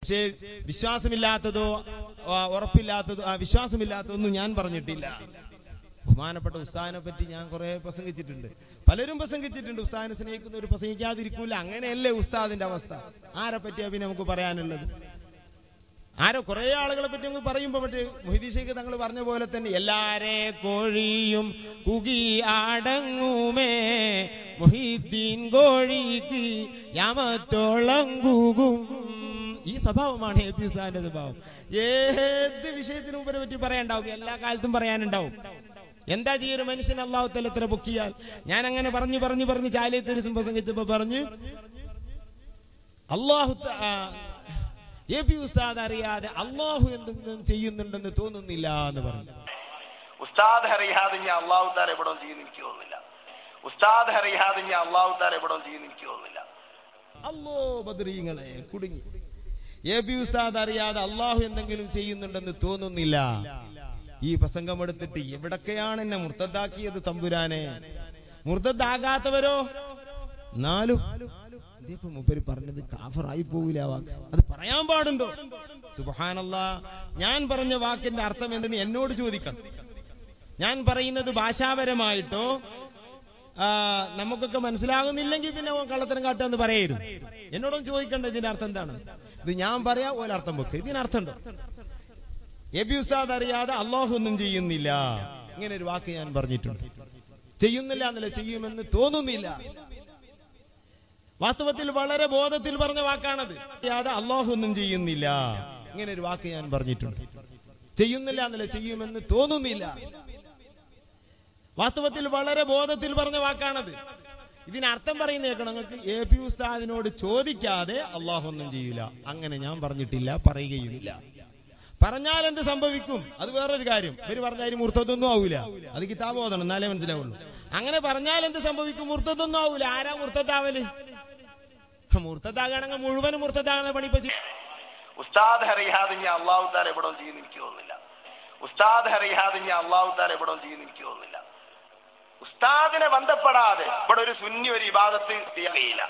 പക്ഷേ വിശ്വാസമില്ലാത്തതോ വിശ്വാസമില്ലാത്തതൊന്നും ഞാൻ പറഞ്ഞിട്ടില്ല. ബഹുമാനപ്പെട്ട ഉസ്താദിനെ പറ്റി ഞാൻ കുറെ പ്രസംഗിച്ചിട്ടുണ്ട്, പലരും പ്രസംഗിച്ചിട്ടുണ്ട്. ഉസ്താദിനെ സ്നേഹിക്കുന്നവർ പ്രസംഗിക്കാതിരിക്കൂല. അങ്ങനെയല്ലേ ഉസ്താദിന്റെ അവസ്ഥ? ആരെ പറ്റിയാ പിന്നെ നമുക്ക് പറയാനുള്ളത്? കുറെ ആളുകളെ പറ്റി നമുക്ക് പറയുമ്പോ മറ്റേ മുഹീദ്ദീൻ ശൈഖ് തങ്ങൾ പറഞ്ഞ പോലെ തന്നെ എല്ലാരെ കോഴിയും കുകി അടങ്ങുമേ, മുഹീദ്ദീൻ കോഴിക്ക് യാമത്തോളം കൂകും. ഈ സ്വഭാവമാണ് എ പി ഉസ്താദിന്റെ സ്വഭാവം. ഏത് വിഷയത്തിനും ഉപരെ പറ്റി പറയാനുണ്ടാവും, എല്ലാ കാലത്തും പറയാനുണ്ടാവും. എന്താ ചെയ്യൊരു മനുഷ്യൻ അള്ളാഹു തആല എത്ര പൊക്കിയാൽ. ഞാൻ അങ്ങനെ പറഞ്ഞു ചാലിയത്ത് ഒരു പ്രസംഗിച്ചപ്പോ പറഞ്ഞു, എ പി ഉസ്താദ് അറിയാതെ അള്ളാഹു എന്തെങ്കിലും ചെയ്യുന്നുണ്ടെന്ന് തോന്നുന്നില്ല എന്ന് പറഞ്ഞു. ഉസ്താദ് അറിയാതെ ഞാൻ അള്ളാഹു തആല എവിടെ ചെയ്യുന്ന എനിക്ക് തോന്നുന്നില്ല. ഉസ്താദ് അറിയാതെ ഞാൻ അള്ളാഹു തആല എവിടെ ചെയ്യുന്ന എനിക്ക് തോന്നുന്നില്ല. അല്ലോ ബദരീങ്ങളെ കുടുങ്ങി. എ പി ഉസ്താദ് അറിയാതെ അള്ളാഹു എന്തെങ്കിലും ചെയ്യുന്നുണ്ടെന്ന് തോന്നുന്നില്ല. ഈ പ്രസംഗം എടുത്തിട്ട് എവിടൊക്കെയാണ് എന്നെ മുർത്തദ്ദാക്കിയത് തമ്പുരാനെ. മുർത്തദ്ദാകാത്തവരോ നാലും ഇതിപ്പോ മൂപ്പര് പറഞ്ഞത് കാഫറായി പോവില്ല വാക്ക്. അത് പറയാൻ പാടുണ്ടോ? സുബ്ഹാനല്ലാഹ്. ഞാൻ പറഞ്ഞ വാക്കിന്റെ അർത്ഥം എന്തെന്ന് എന്നോട് ചോദിക്കണം. ഞാൻ പറയുന്നത് ഭാഷാപരമായിട്ടോ നമുക്കൊക്കെ മനസ്സിലാകുന്നില്ലെങ്കിൽ പിന്നെ കള്ളത്തരം കാട്ടാന്ന് പറയരുത്. എന്നോടൊന്നും ചോദിക്കണ്ട ഇതിന്റെ അർത്ഥം എന്താണ്. ഇത് ഞാൻ പറയാ ഓരർത്ഥം വെക്ക്. ഇതിനർത്ഥം ഉണ്ടോ? എ പി ഉസ്താദ് അറിയാതെ അള്ളാഹു ഒന്നും ചെയ്യുന്നില്ല, ഇങ്ങനെ ഒരു വാക്ക് ഞാൻ പറഞ്ഞിട്ടുണ്ട്. ചെയ്യുന്നില്ല എന്നല്ല, ചെയ്യുമെന്ന് തോന്നുന്നില്ല. വാസ്തവത്തിൽ വളരെ ബോധത്തിൽ പറഞ്ഞ വാക്കാണത്. അള്ളാഹു ഒന്നും ചെയ്യുന്നില്ല, ഇങ്ങനെ ഒരു വാക്ക് ഞാൻ പറഞ്ഞിട്ടുണ്ട്. ചെയ്യുന്നില്ല എന്നല്ല, ചെയ്യുമെന്ന് തോന്നുന്നില്ല. വാസ്തവത്തിൽ വളരെ ബോധത്തിൽ പറഞ്ഞ വാക്കാണത്. ഇതിനർത്ഥം പറയുന്ന കേൾക്കണം നിങ്ങൾക്ക്. എ പി ഉസ്താദിനോട് ചോദിക്കാതെ അള്ളാഹു ഒന്നും ചെയ്യൂല, അങ്ങനെ ഞാൻ പറഞ്ഞിട്ടില്ല, പറയുകയുമില്ല. പറഞ്ഞാൽ എന്ത് സംഭവിക്കും അത് വേറൊരു കാര്യം. ഇവര് പറഞ്ഞാൽ മുർത്തദൊന്നും ആവൂല, അത് കിതാബ് ഓതണം എന്നാലേ മനസ്സിലാവുള്ളൂ. അങ്ങനെ പറഞ്ഞാൽ എന്ത് സംഭവിക്കും? മുർത്തദൊന്നും ആവൂല. ആരാ മുർത്തദാവല്? മുർത്തദാകണമെങ്കിൽ മുഴുവനും മുർത്തദാകണ പണിപ്പ. ഉസ്താദ് അറിയാതെ ഞാൻ അള്ളാഹു തആല എവിടെ ചെയ്യുന്ന എനിക്ക് തോന്നുന്നില്ല. ഉസ്താദ് അറിയാതെ ഞാൻ അള്ളാഹു തആല എവിടെ ചെയ്യുന്ന എനിക്ക് തോന്നുന്നില്ല. ഉസ്താദിനെ ബന്ധപ്പെടാതെ ഇവിടെ ഒരു സുന്നി ഒരു ഇബാദത്ത് ചെയ്യാൻ കഴിയില്ല.